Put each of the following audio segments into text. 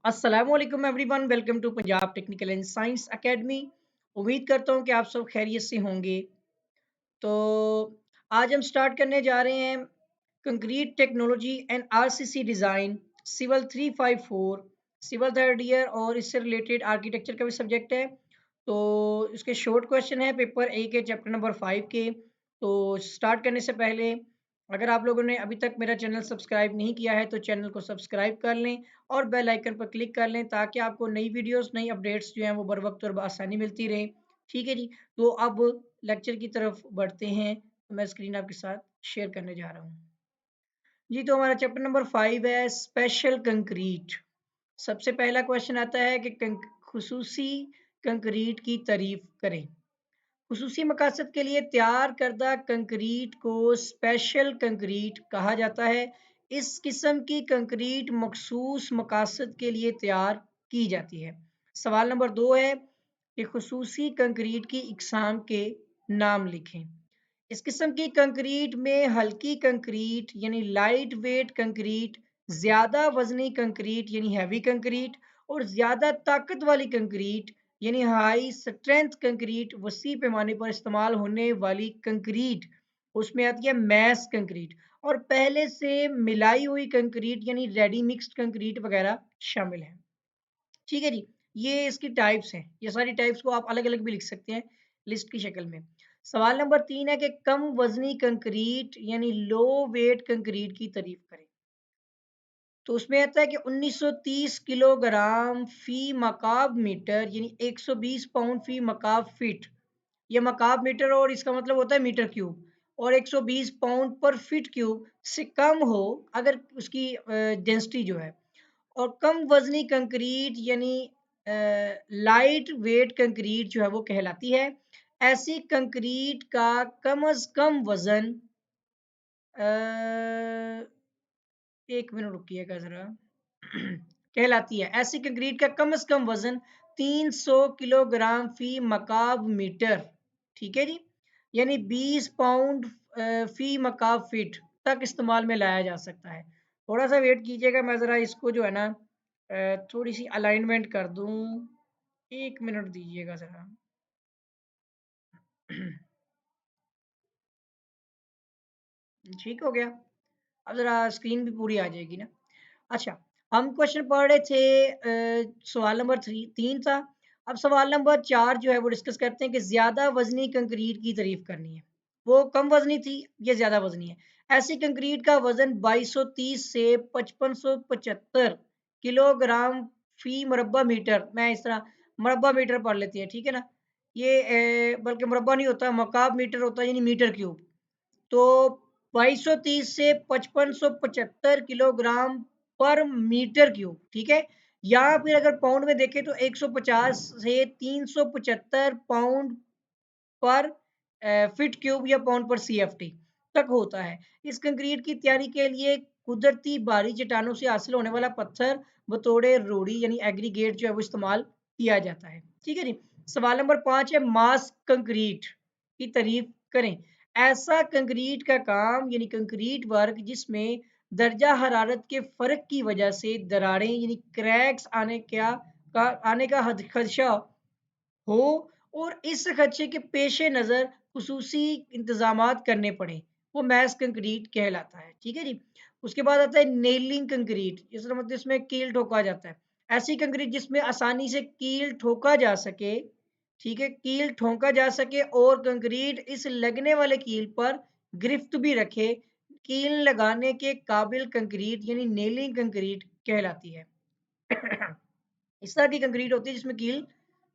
अस्सलामुअलैकुम everyone, welcome to Punjab technical and science academy. उम्मीद करता हूँ कि आप सब खैरियत से होंगे। तो आज हम स्टार्ट करने जा रहे हैं concrete technology and RCC design civil 354 civil third year, और इससे रिलेटेड आर्किटेक्चर का भी सब्जेक्ट है। तो इसके शॉर्ट क्वेश्चन है पेपर ए के चैप्टर नंबर 5 के। तो स्टार्ट करने से पहले अगर आप लोगों ने अभी तक मेरा चैनल सब्सक्राइब नहीं किया है तो चैनल को सब्सक्राइब कर लें और बेल आइकन पर क्लिक कर लें ताकि आपको नई वीडियोस नई अपडेट्स जो हैं वो बर वक्त और आसानी मिलती रहे। ठीक है जी। तो अब लेक्चर की तरफ बढ़ते हैं। तो मैं स्क्रीन आपके साथ शेयर करने जा रहा हूँ जी। तो हमारा चैप्टर नंबर 5 है स्पेशल कंक्रीट। सबसे पहला क्वेश्चन आता है कि खुसूसी कंक्रीट की तारीफ करें। खुसूसी मकासद के लिए तैयार करदा कंक्रीट को स्पेशल कंक्रीट कहा जाता है। इस किस्म की कंक्रीट मखसूस मकासद के लिए तैयार की जाती है। सवाल नंबर 2 है कि खुसूसी कंक्रीट की इकसाम के नाम लिखें। इस किस्म की कंक्रीट में हल्की कंक्रीट यानी लाइट वेट कंक्रीट, ज़्यादा वजनी कंक्रीट यानी हैवी कंक्रीट, और ज़्यादा ताकत वाली कंक्रीट यानी हाई स्ट्रेंथ कंक्रीट, वसी पैमाने पर इस्तेमाल होने वाली कंक्रीट उसमें आती है मैस कंक्रीट, और पहले से मिलाई हुई कंक्रीट यानी रेडी मिक्स्ड कंक्रीट वगैरह शामिल है। ठीक है जी। ये इसकी टाइप्स हैं। ये सारी टाइप्स को आप अलग अलग भी लिख सकते हैं लिस्ट की शक्ल में। सवाल नंबर 3 है कि कम वजनी कंक्रीट यानी लो वेट कंक्रीट की तारीफ करें। तो उसमें आता है कि 1930 किलोग्राम फी मकाब मीटर यानी 120 पाउंड फी मकाब फीट, ये मकाब मीटर और इसका मतलब होता है मीटर क्यूब, और 120 पाउंड पर फीट क्यूब से कम हो अगर उसकी डेंसिटी जो है। और कम वजनी कंक्रीट यानी लाइट वेट कंक्रीट जो है वो कहलाती है। ऐसी कंक्रीट का कम अज कम वजन एक मिनट रुकिएगा जरा कहलाती है। ऐसी कंक्रीट का कम से कम वजन 300 किलोग्राम फी मकाब मीटर, ठीक है जी, यानी 20 पाउंड फी मकाब फीट तक इस्तेमाल में लाया जा सकता है। थोड़ा सा वेट कीजिएगा, मैं ज़रा इसको जो है ना थोड़ी सी अलाइनमेंट कर दूं। एक मिनट दीजिएगा ज़रा ठीक हो गया। अब ज़रा स्क्रीन भी पूरी आ जाएगी ना। अच्छा, हम क्वेश्चन पढ़ रहे थे सवाल नंबर 3 था। अब सवाल नंबर 4 जो है वो डिस्कस करते हैं कि ज़्यादा वजनी कंक्रीट की तारीफ करनी है। वो कम वजनी थी, ये ज़्यादा वजनी है। ऐसी कंक्रीट का वजन 2230 से 5575 किलोग्राम फी मुरब्बा मीटर, मैं इस तरह मुरब्बा मीटर पढ़ लेती है, ठीक है ना। ये बल्कि मुरब्बा नहीं होता, मकाब मीटर होता है यानी मीटर क्यूब। तो 2230 से 5575 किलोग्राम पर मीटर क्यूब, ठीक है। या फिर अगर पाउंड में देखें तो 150 से 375 पाउंड पर फीट क्यूब या पाउंड पर सीएफटी तक होता है। इस कंक्रीट की तैयारी के लिए कुदरती बाहरी चट्टानों से हासिल होने वाला पत्थर बतौड़े रोड़ी यानी एग्रीगेट जो है वो इस्तेमाल किया जाता है। ठीक है जी। सवाल नंबर 5 है मास कंक्रीट की तारीफ करें। ऐसा कंक्रीट का काम यानी कंक्रीट वर्क जिसमें दर्जा हरारत के फर्क की वजह से दरारें यानी क्रैक्स आने का खदशा हो, और इस खदशे के पेश नज़र खुसूसी इंतजामात करने पड़े, वो मैस कंक्रीट कहलाता है। ठीक है जी। उसके बाद आता है नेलिंग कंक्रीट, इस मतलब इसमें कील ठोका जाता है। ऐसी कंक्रीट जिसमें आसानी से कील ठोका जा सके, ठीक है, कील ठोका जा सके और कंक्रीट इस लगने वाले कील पर गिरफ्त भी रखे, कील लगाने के काबिल कंक्रीट यानी नेलिंग कंक्रीट कहलाती है। इस तरह की कंक्रीट होती है जिसमें कील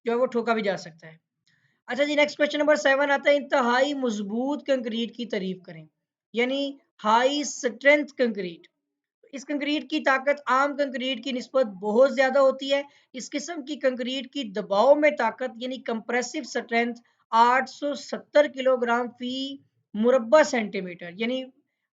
जो है वो ठोका भी जा सकता है। अच्छा जी, नेक्स्ट क्वेश्चन नंबर 7 आता है इंतहाई मजबूत कंक्रीट की तारीफ करें, यानी हाई स्ट्रेंथ कंक्रीट। इस कंक्रीट की ताकत आम कंक्रीट की निस्बत बहुत ज्यादा होती है। इस किस्म की कंक्रीट की दबाव में ताकत यानी कंप्रेसिव स्ट्रेंथ 870 किलोग्राम फी मुरब्बा सेंटीमीटर यानी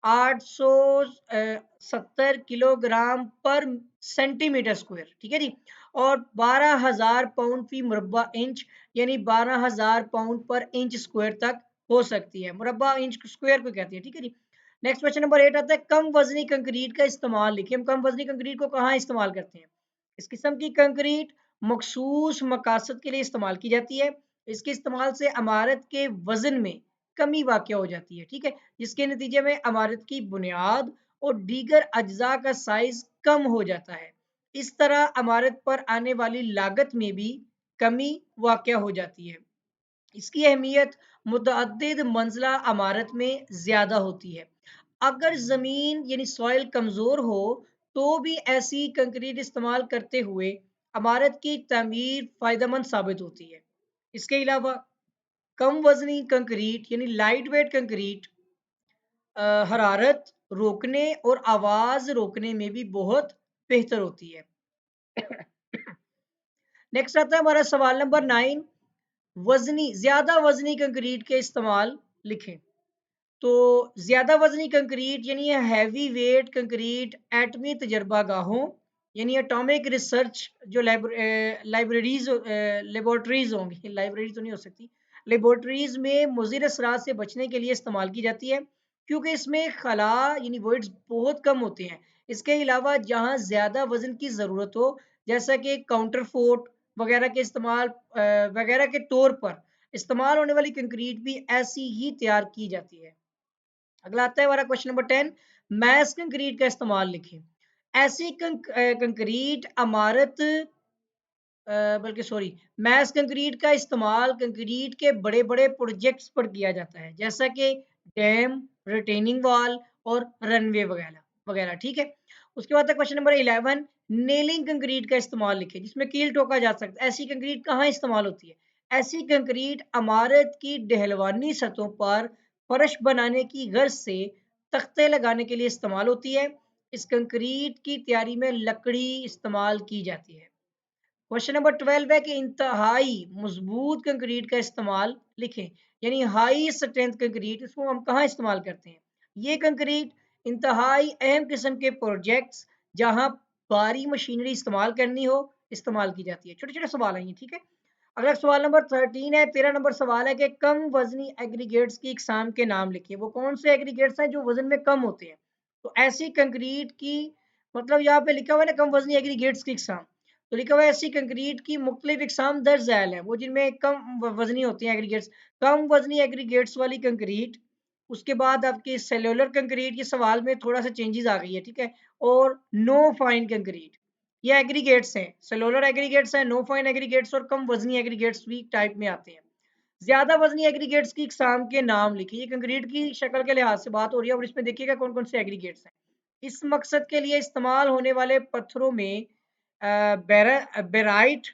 870 किलोग्राम पर सेंटीमीटर स्क्वायर, ठीक है जी, और 12,000 पाउंड फी मुरब्बा इंच यानी 12,000 पाउंड पर इंच स्क्वायर तक हो सकती है। मुरब्बा इंच स्क्वायर को कहती है। ठीक है जी। नेक्स्ट क्वेश्चन नंबर 8 आता है कम वजनी कंक्रीट का इस्तेमाल लिखिए। हम कम वजनी कंक्रीट को कहाँ इस्तेमाल करते हैं? इस किस्म की कंक्रीट मखसूस मकासद के लिए इस्तेमाल की जाती है। इसके इस्तेमाल से इमारत के वजन में कमी वाक़ हो जाती है, ठीक है, जिसके नतीजे में इमारत की बुनियाद और दीगर अज्जा का साइज कम हो जाता है। इस तरह इमारत पर आने वाली लागत में भी कमी वाक़ हो जाती है। इसकी अहमियत मुतअद्दिद मंजिला इमारत में ज़्यादा होती है। अगर ज़मीन यानी सॉइल कमज़ोर हो तो भी ऐसी कंक्रीट इस्तेमाल करते हुए इमारत की तमीर फ़ायदेमंद साबित होती है। इसके अलावा कम वज़नी कंक्रीट यानी लाइट वेट कंक्रीट हरारत रोकने और आवाज़ रोकने में भी बहुत बेहतर होती है। नेक्स्ट आता है हमारा सवाल नंबर 9। ज़्यादा वज़नी कंक्रीट के इस्तेमाल लिखें। तो ज़्यादा वज़नी कंक्रीट यानी हैवी वेट कंक्रीट एटमी तजर्बागाहों यानी एटॉमिक रिसर्च जो लेबोरेटरीज होंगी, लाइब्रेरी तो नहीं हो सकती, लेबोरेटरीज में मुज़िर असरात से बचने के लिए इस्तेमाल की जाती है, क्योंकि इसमें खला यानी वॉइड्स बहुत कम होते हैं। इसके अलावा जहाँ ज़्यादा वज़न की ज़रूरत हो, जैसा कि काउंटर फोर्ट वगैरह के वगैरह के तौर पर इस्तेमाल होने वाली कंक्रीट भी ऐसी ही तैयार की जाती है। अगला आता है हमारा क्वेश्चन नंबर 10। मैस कंक्रीट का इस्तेमाल लिखें। ऐसी कंक्रीट इमारत बल्कि सॉरी मैस कंक्रीट का इस्तेमाल कंक्रीट के बड़े बड़े प्रोजेक्ट्स पर किया जाता है, जैसा कि डैम, रिटेनिंग वॉल और रनवे वगैरह वगैरह, ठीक है। उसके बाद क्वेश्चन नंबर 11। नेलिंग कंक्रीट का इस्तेमाल लिखें जिसमें कील ठोका जा सकता है। ऐसी कंक्रीट कहाँ इस्तेमाल होती है? ऐसी कंक्रीट इमारत की ढलवानी सतहों पर फर्श बनाने की गर्ज से तख्ते लगाने के लिए इस्तेमाल होती है। इस कंक्रीट की तैयारी में लकड़ी इस्तेमाल की जाती है। क्वेश्चन नंबर 12 है कि इंतहाई मजबूत कंक्रीट का इस्तेमाल लिखें, यानी हाई स्ट्रेंथ कंक्रीट, इसको हम कहाँ इस्तेमाल करते हैं? ये कंक्रीट इंतहाई अहम किस्म के प्रोजेक्ट्स जहां भारी मशीनरी इस्तेमाल करनी हो इस्तेमाल की जाती है। छोटे छोटे सवाल हैं ये, ठीक है। अगला सवाल नंबर 13 है। 13 नंबर सवाल है कि कम वजनी एग्रीगेट्स की इकसाम के नाम लिखिए। वो कौन से एग्रीगेट्स हैं जो वजन में कम होते हैं? तो ऐसी कंक्रीट की मतलब यहाँ पे लिखा हुआ है ना कम वजनी एग्रीगेट्स की इकसाम, तो लिखा हुआ है ऐसी कंक्रीट की मुख्तलिफ इकसाम दर्ज झैल है, वो जिनमें कम वजनी होती हैं एग्रीगेट्स। कम वजनी एग्रीगेट्स वाली कंक्रीट, उसके बाद आपकी सेलुलर कंक्रीट, ये सवाल में थोड़ा सा चेंजेस आ गई है, ठीक है। और नो फाइन कंक्रीट, ये एग्रीगेट्स हैं, सेलुलर एग्रीगेट्स हैं, नो फाइन एग्रीगेट्स और कम वजनी एग्रीगेट्स भी टाइप में आते हैं। ज्यादा वजनी एग्रीगेट्स की इकसाम के नाम लिखिए। ये कंक्रीट की शक्ल के लिहाज से बात हो रही है और इसमें देखिएगा कौन कौन से एग्रीगेट्स हैं। इस मकसद के लिए इस्तेमाल होने वाले पत्थरों में बेराइट,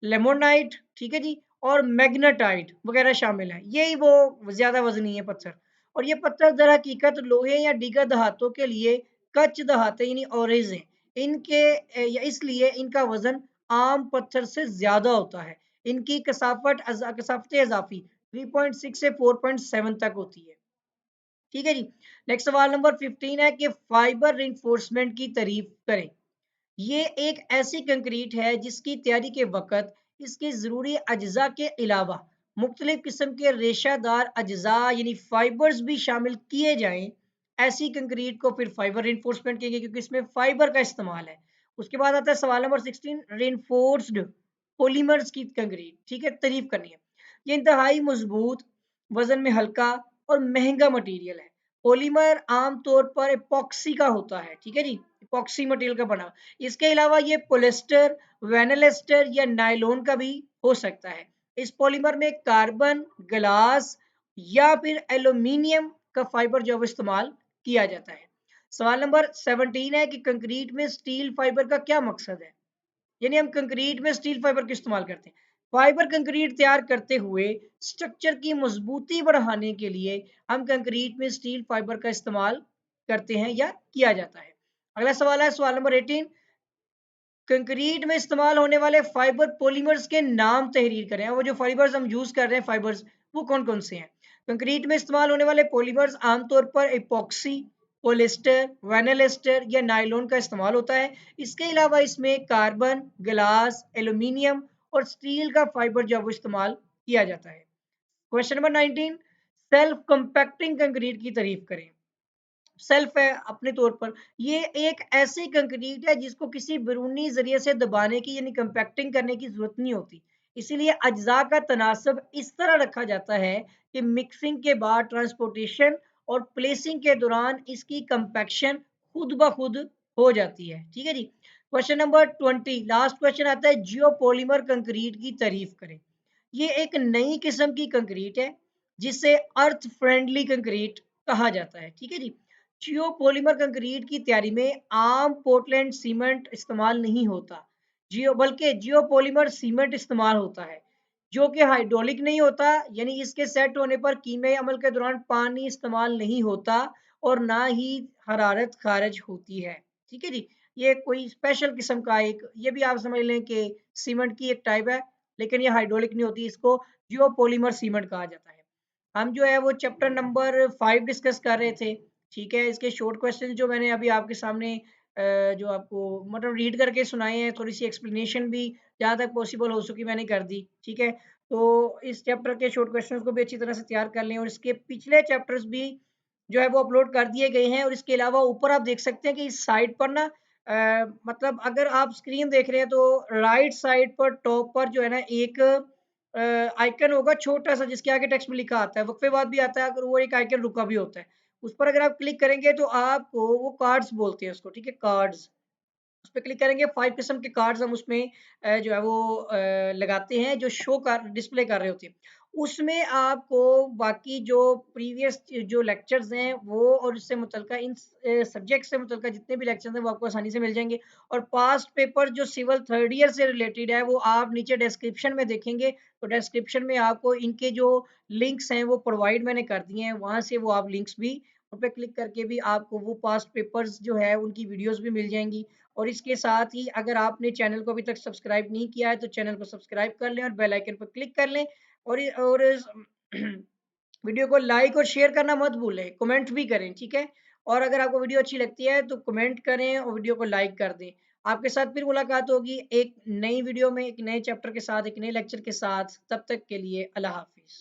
लेमोनाइट, ठीक है जी, और मैग्नेटाइट वगैरह शामिल है। यही वो ज्यादा वजनी है पत्थर। और ये पत्थर दर हकीकत लोहे या दीगर धातों के लिए कच्च धाते यानी ओरेज हैं। या इसलिए इनका वजन आम पत्थर से ज्यादा होता है। इनकी कसाफत इजाफी 3.6 से 4.7 तक होती है, ठीक है जी। नेक्स्ट सवाल नंबर 15 है कि फाइबर रिइंफोर्समेंट की तारीफ करें। ये एक ऐसी कंक्रीट है जिसकी तैयारी के वक्त इसके ज़रूरी अज्जा के अलावा मुख्तलिफ किस्म के रेशादार अज्जा यानी फाइबर्स भी शामिल किए जाएं। ऐसी कंक्रीट को फिर फाइबर रिइंफोर्समेंट कहेंगे क्योंकि इसमें फाइबर का इस्तेमाल है। उसके बाद आता है सवाल नंबर 16। रिइंफोर्स्ड पॉलीमर्स की कंक्रीट, ठीक है, तारीफ करनी है। ये इंतहाई मजबूत, वजन में हल्का और महंगा मटेरियल है। पॉलीमर आमतौर पर एपॉक्सी का होता है, ठीक है जी, एपॉक्सी मटेरियल का बना। इसके अलावा ये पोलिएस्टर, विनाइल एस्टर या नायलॉन का भी हो सकता है। इस पॉलीमर में कार्बन, ग्लास या फिर एल्यूमिनियम का फाइबर जो है वो इस्तेमाल किया जाता है। सवाल नंबर 17 है कि कंक्रीट में स्टील फाइबर का क्या मकसद है? यानी हम कंक्रीट में स्टील फाइबर का इस्तेमाल करते हैं। फाइबर कंक्रीट तैयार करते हुए स्ट्रक्चर की मजबूती बढ़ाने के लिए हम कंक्रीट में स्टील फाइबर का इस्तेमाल करते हैं या किया जाता है। अगला सवाल है सवाल नंबर 18। कंक्रीट में इस्तेमाल होने वाले फाइबर पॉलीमर्स के नाम तहरीर करें। वो जो फाइबर्स हम यूज कर रहे हैं फाइबर्स, वो कौन कौन से हैं? कंक्रीट में इस्तेमाल होने वाले पॉलीमर्स आमतौर पर एपॉक्सी, पोलिएस्टर, विनाइल एस्टर या नायलॉन का इस्तेमाल होता है। इसके अलावा इसमें कार्बन, ग्लास, एल्यूमिनियम और स्टील का फाइबर जो है वो इस्तेमाल किया जाता है। Question number 19। Self compacting concrete की तारीफ करें। सेल्फ है अपने तौर पर। ये एक ऐसी कंक्रीट है जिसको किसी बैरूनी जरिए से दबाने की यानी कंपैक्टिंग करने की जरूरत नहीं होती। इसीलिए अज्जा का तनासब इस तरह रखा जाता है कि मिक्सिंग के बाद ट्रांसपोर्टेशन और प्लेसिंग के दौरान इसकी कंपैक्शन खुद ब खुद हो जाती है। ठीक है जी। क्वेश्चन नंबर 20 लास्ट क्वेश्चन आता है, जियोपॉलीमर कंक्रीट की तारीफ करें। ये एक नई किस्म की कंक्रीट है जिसे अर्थ फ्रेंडली कंक्रीट कहा जाता है। ठीक है जी। जियोपॉलीमर कंक्रीट की तैयारी में आम पोर्टलैंड सीमेंट इस्तेमाल नहीं होता, बल्कि जियोपॉलीमर सीमेंट इस्तेमाल होता है जो कि हाइड्रोलिक नहीं होता, यानी इसके सेट होने पर कीमियाई अमल के दौरान पानी इस्तेमाल नहीं होता और ना ही हरारत खारिज होती है। ठीक है जी। ये कोई स्पेशल किस्म का एक, ये भी आप समझ लें कि सीमेंट की एक टाइप है, लेकिन ये हाइड्रोलिक नहीं होती, इसको जियोपॉलीमर सीमेंट कहा जाता है। हम जो है वो चैप्टर नंबर 5 डिस्कस कर रहे थे। ठीक है, इसके शॉर्ट क्वेश्चन जो मैंने अभी आपके सामने जो आपको मतलब रीड करके सुनाए हैं, थोड़ी सी एक्सप्लेनेशन भी जहाँ तक पॉसिबल हो सकी मैंने कर दी। ठीक है, तो इस चैप्टर के शॉर्ट क्वेश्चन को भी अच्छी तरह से तैयार कर लें और इसके पिछले चैप्टर्स भी जो है वो अपलोड कर दिए गए हैं। और इसके अलावा ऊपर आप देख सकते हैं कि इस साइड पर ना मतलब अगर आप स्क्रीन देख रहे हैं तो राइट साइड पर टॉप पर जो है ना एक आइकन होगा छोटा सा जिसके आगे टेक्स्ट में लिखा आता है, वक्फे बाद भी आता है, अगर वो एक आइकन रुका भी होता है, उस पर अगर आप क्लिक करेंगे तो आपको वो कार्ड्स बोलते हैं उसको। ठीक है, कार्ड्स उस पे क्लिक करेंगे, 5 किस्म के कार्ड्स हम उसमें जो है वो लगाते हैं जो शो कर डिस्प्ले कर रहे होते हैं। उसमें आपको बाकी जो प्रीवियस जो लेक्चर्स हैं वो और इससे मुतल्लिका इन सब्जेक्ट से मुतल्लिका जितने भी लेक्चर्स हैं वो आपको आसानी से मिल जाएँगे। और पास्ट पेपर जो सिविल 3rd ईयर से रिलेटेड है वो आप नीचे डिस्क्रिप्शन में देखेंगे, तो डिस्क्रिप्शन में आपको इनके जो लिंक्स हैं वो प्रोवाइड मैंने कर दिए हैं, वहाँ से वो आप लिंक्स भी उन पे क्लिक करके भी आपको वो पास्ट पेपर्स जो है उनकी वीडियोज़ भी मिल जाएँगी। और इसके साथ ही अगर आपने चैनल को अभी तक सब्सक्राइब नहीं किया है तो चैनल को सब्सक्राइब कर लें और बेल आइकन पर क्लिक कर लें। और इस वीडियो को लाइक और शेयर करना मत भूलें, कमेंट भी करें। ठीक है, और अगर आपको वीडियो अच्छी लगती है तो कमेंट करें और वीडियो को लाइक कर दें। आपके साथ फिर मुलाकात होगी एक नई वीडियो में, एक नए चैप्टर के साथ, एक नए लेक्चर के साथ। तब तक के लिए अल्लाह हाफिज़।